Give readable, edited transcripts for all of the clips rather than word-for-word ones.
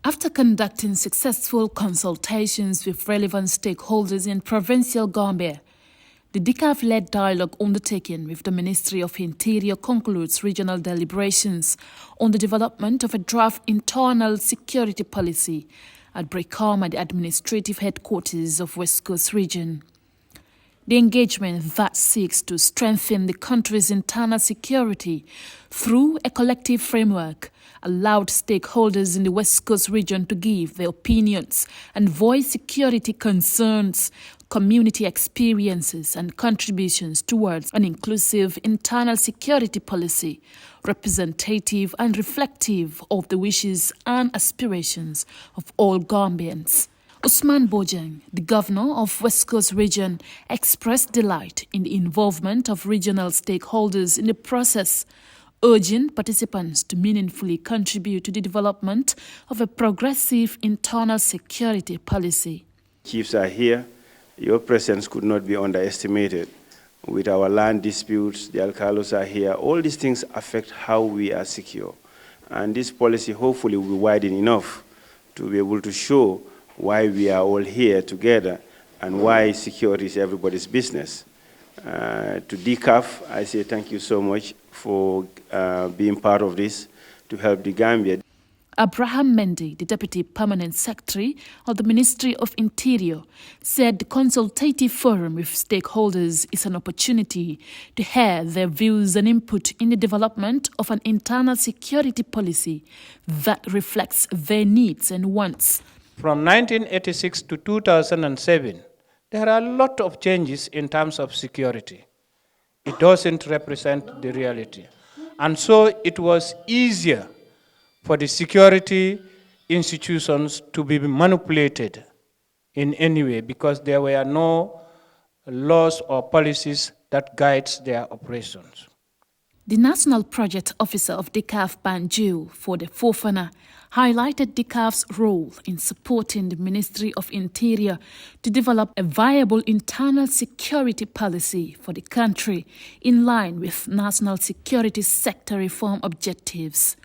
After conducting successful consultations with relevant stakeholders in provincial Gambia, the DCAF-led dialogue undertaken with the Ministry of Interior concludes regional deliberations on the development of a draft internal security policy at Brikama, the administrative headquarters of West Coast Region. The engagement that seeks to strengthen the country's internal security through a collective framework allowed stakeholders in the West Coast region to give their opinions and voice security concerns, community experiences and contributions towards an inclusive internal security policy, representative and reflective of the wishes and aspirations of all Gambians. Usman Bojang, the governor of West Coast Region, expressed delight in the involvement of regional stakeholders in the process, urging participants to meaningfully contribute to the development of a progressive internal security policy. Chiefs are here. Your presence could not be underestimated. With our land disputes, the alcalos are here. All these things affect how we are secure. And this policy hopefully will be wide enough to be able to show why we are all here together and why security is everybody's business. To DCAF, I say thank you so much for being part of this to help the Gambia. Abraham Mendy, the Deputy Permanent Secretary of the Ministry of Interior, said the consultative forum with stakeholders is an opportunity to hear their views and input in the development of an internal security policy that reflects their needs and wants. From 1986 to 2007, there are a lot of changes in terms of security. It doesn't represent the reality. And so it was easier for the security institutions to be manipulated in any way because there were no laws or policies that guides their operations. The National Project Officer of DCAF Banjul for the Fofana highlighted DCAF's role in supporting the Ministry of Interior to develop a viable internal security policy for the country in line with national security sector reform objectives.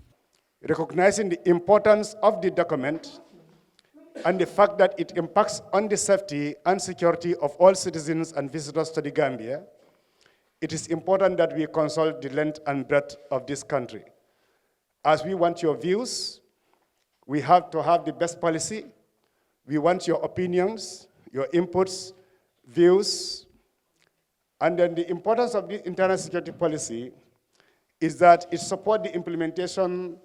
Recognizing the importance of the document and the fact that it impacts on the safety and security of all citizens and visitors to the Gambia, it is important that we consult the length and breadth of this country. As we want your views, we have to have the best policy. We want your opinions, your inputs, views. And then the importance of the internal security policy is that it supports the implementation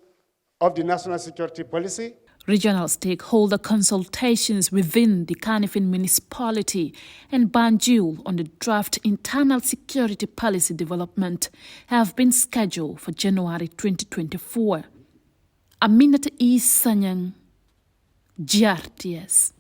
of the national security policy. Regional stakeholder consultations within the Kanifing municipality and Banjul on the draft internal security policy development have been scheduled for January 2024. Aminata E. Sanyang, GRTS.